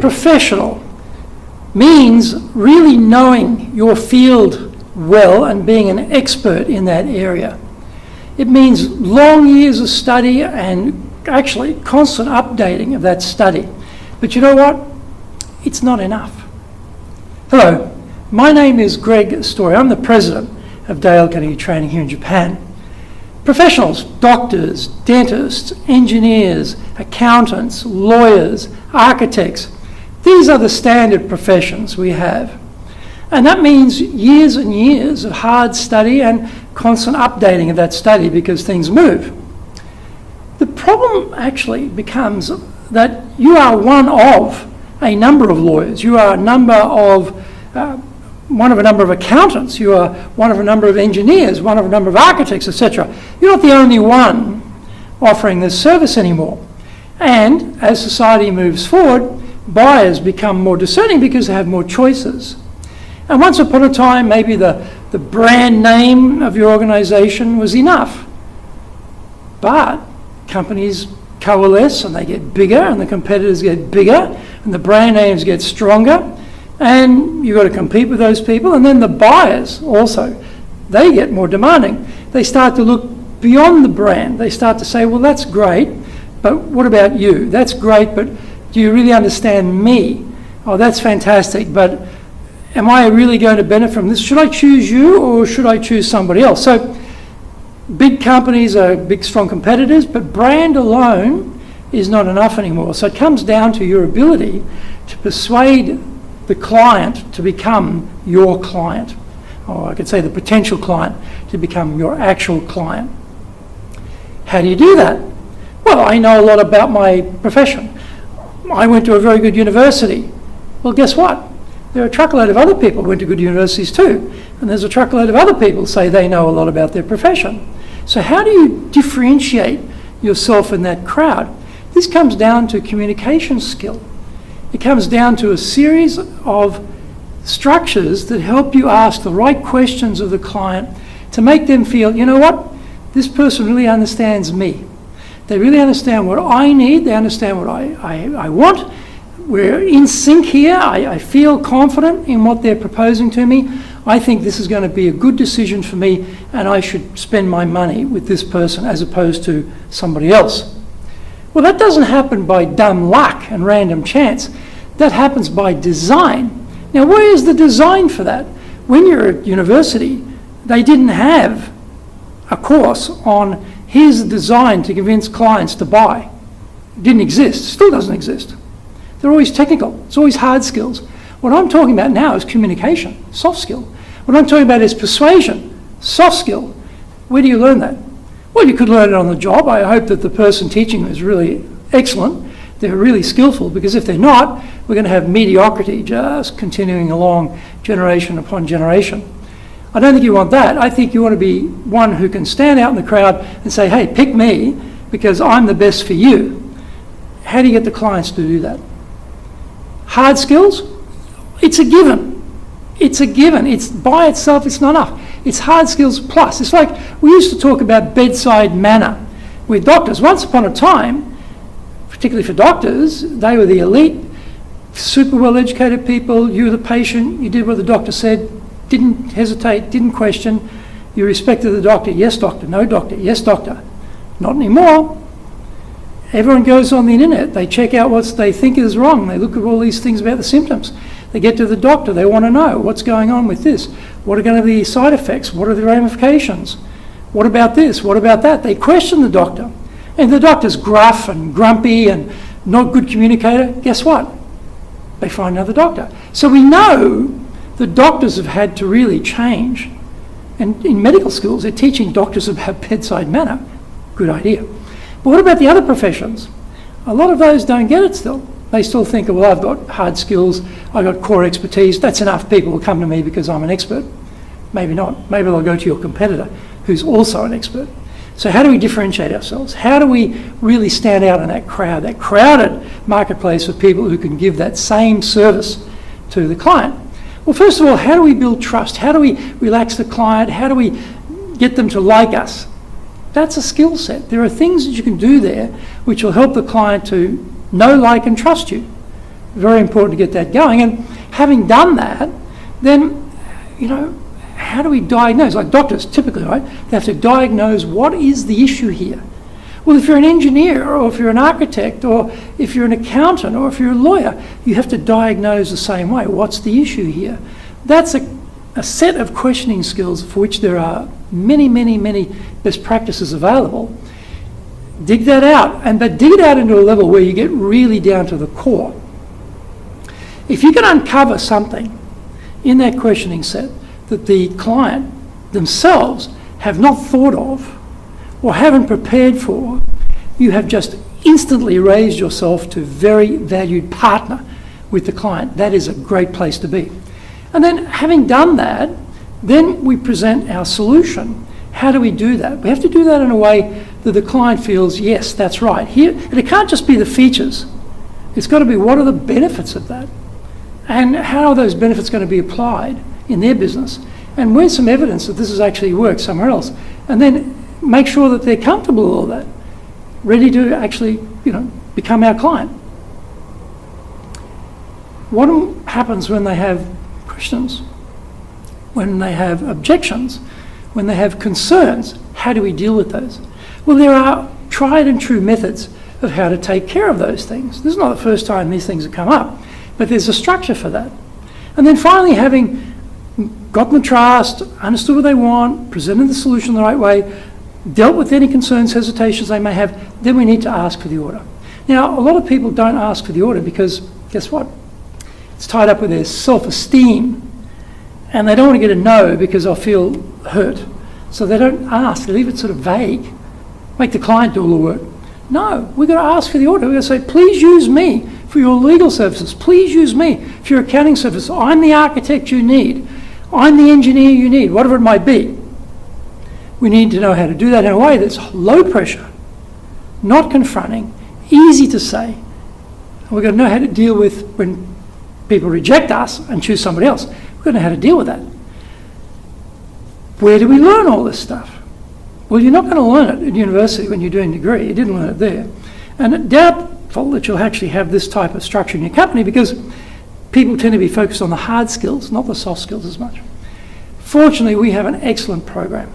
professional means really knowing your field well and being an expert in that area. It means long years of study and actually constant updating of that study. But you know what? It's not enough. Hello, my name is Greg Story. I'm the president of Dale Carnegie Training here in Japan. Professionals, doctors, dentists, engineers, accountants, lawyers, architects, these are the standard professions we have. And that means years and years of hard study and constant updating of that study because things move. The problem actually becomes that you are one of a number of lawyers. You are one of a number of accountants. You are one of a number of engineers, one of a number of architects, etc. You're not the only one offering this service anymore. And as society moves forward, buyers become more discerning because they have more choices. And once upon a time, maybe the brand name of your organization was enough. But companies coalesce and they get bigger and the competitors get bigger and the brand names get stronger and you've got to compete with those people. And then the buyers also, they get more demanding. They start to look beyond the brand. They start to say, well, that's great, but what about you? That's great, but do you really understand me? Oh, that's fantastic, but am I really going to benefit from this? Should I choose you or should I choose somebody else? So big companies are big, strong competitors, but brand alone is not enough anymore. So it comes down to your ability to persuade the client to become your client, or I could say the potential client to become your actual client. How do you do that? Well, I know a lot about my profession. I went to a very good university. Well, guess what? There are a truckload of other people who went to good universities too, and there's a truckload of other people who say they know a lot about their profession. So how do you differentiate yourself in that crowd? This comes down to communication skill. It comes down to a series of structures that help you ask the right questions of the client to make them feel, you know what, this person really understands me. They really understand what I need. They understand what I want. We're in sync here. I feel confident in what they're proposing to me. I think this is going to be a good decision for me and I should spend my money with this person as opposed to somebody else. Well, that doesn't happen by dumb luck and random chance. That happens by design. Now, where is the design for that? When you're at university, they didn't have a course on here's the design to convince clients to buy. It didn't exist, still doesn't exist. They're always technical, it's always hard skills. What I'm talking about now is communication, soft skill. What I'm talking about is persuasion, soft skill. Where do you learn that? Well, you could learn it on the job. I hope that the person teaching is really excellent. They're really skillful, because if they're not, we're going to have mediocrity just continuing along generation upon generation. I don't think you want that. I think you want to be one who can stand out in the crowd and say, hey, pick me because I'm the best for you. How do you get the clients to do that? Hard skills? It's a given. It's a given. It's by itself, it's not enough. It's hard skills plus. It's like we used to talk about bedside manner with doctors. Once upon a time, particularly for doctors, they were the elite, super well-educated people. You were the patient. You did what the doctor said. Didn't hesitate, didn't question. You respected the doctor. Yes, doctor. No, doctor. Yes, doctor. Not anymore. Everyone goes on the internet. They check out what they think is wrong. They look at all these things about the symptoms. They get to the doctor. They want to know what's going on with this. What are going to be the side effects? What are the ramifications? What about this? What about that? They question the doctor. And the doctor's gruff and grumpy and not a good communicator. Guess what? They find another doctor. So we know the doctors have had to really change. And in medical schools, they're teaching doctors about bedside manner. Good idea. But what about the other professions? A lot of those don't get it still. They still think, well, I've got hard skills, I've got core expertise, that's enough people will come to me because I'm an expert. Maybe not. Maybe they'll go to your competitor who's also an expert. So how do we differentiate ourselves? How do we really stand out in that crowd, that crowded marketplace of people who can give that same service to the client? Well, first of all, how do we build trust? How do we relax the client? How do we get them to like us? That's a skill set. There are things that you can do there which will help the client to know, like, and trust you. Very important to get that going. And having done that, then, how do we diagnose? Like doctors, typically, right? They have to diagnose what is the issue here. Well, if you're an engineer, or if you're an architect, or if you're an accountant, or if you're a lawyer, you have to diagnose the same way. What's the issue here? That's a set of questioning skills for which there are many, many, many best practices available. Dig that out, but dig it out into a level where you get really down to the core. If you can uncover something in that questioning set that the client themselves have not thought of or haven't prepared for, you have just instantly raised yourself to very valued partner with the client. That is a great place to be. And then having done that, then we present our solution. How do we do that? We have to do that in a way that the client feels, yes, that's right. Here, and it can't just be the features. It's got to be, what are the benefits of that? And how are those benefits going to be applied in their business? And where's some evidence that this has actually worked somewhere else? And then make sure that they're comfortable with all that, ready to actually, become our client. What happens when they have questions, when they have objections, when they have concerns? How do we deal with those? Well, there are tried and true methods of how to take care of those things. This is not the first time these things have come up, but there's a structure for that. And then finally, having gotten the trust, understood what they want, presented the solution the right way, dealt with any concerns, hesitations they may have, then we need to ask for the order. Now, a lot of people don't ask for the order because, guess what? It's tied up with their self-esteem, and they don't want to get a no because they'll feel hurt. So they don't ask, they leave it sort of vague, make the client do all the work. No, we've got to ask for the order. We've got to say, please use me for your legal services. Please use me for your accounting services. I'm the architect you need. I'm the engineer you need, whatever it might be. We need to know how to do that in a way that's low pressure, not confronting, easy to say. And we've got to know how to deal with when people reject us and choose somebody else. We've got to know how to deal with that. Where do we learn all this stuff? Well, you're not going to learn it at university when you're doing a degree. You didn't learn it there. And it's doubtful that you'll actually have this type of structure in your company because people tend to be focused on the hard skills, not the soft skills as much. Fortunately, we have an excellent program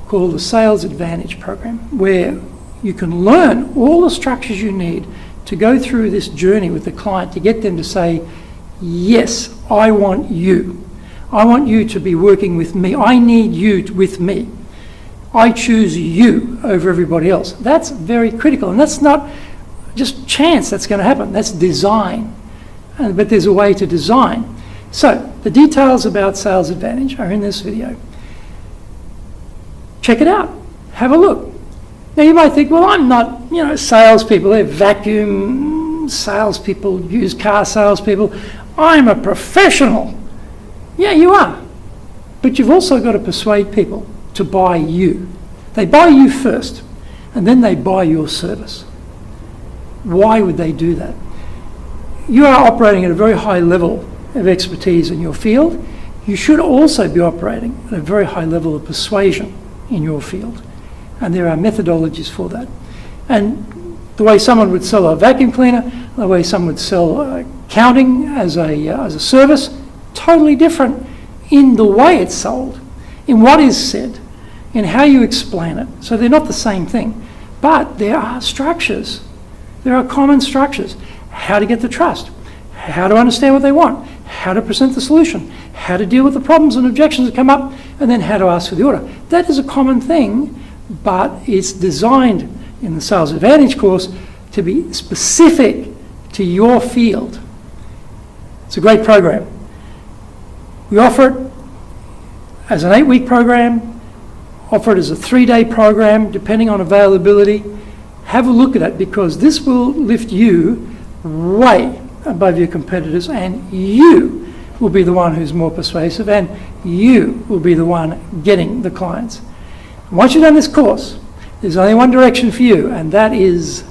called the Sales Advantage Program, where you can learn all the structures you need to go through this journey with the client to get them to say, yes, I want you. I want you to be working with me. I need you with me. I choose you over everybody else. That's very critical, and that's not just chance that's going to happen. That's design. But there's a way to design. So the details about Sales Advantage are in this video. Check it out. Have a look. Now you might think, well, I'm not, salespeople. They're vacuum salespeople, used car salespeople. I'm a professional. Yeah, you are. But you've also got to persuade people to buy you. They buy you first, and then they buy your service. Why would they do that? You are operating at a very high level of expertise in your field. You should also be operating at a very high level of persuasion in your field. And there are methodologies for that. And the way someone would sell a vacuum cleaner, the way someone would sell accounting as a service, totally different in the way it's sold, in what is said, in how you explain it. So they're not the same thing. But there are structures. There are common structures. How to get the trust, how to understand what they want, how to present the solution, how to deal with the problems and objections that come up, and then how to ask for the order. That is a common thing, but it's designed in the Sales Advantage course to be specific to your field. It's a great program. We offer it as an 8-week program, offer it as a 3-day program, depending on availability. Have a look at it because this will lift you way above your competitors, and you will be the one who's more persuasive, and you will be the one getting the clients. Once you've done this course, there's only one direction for you, and that is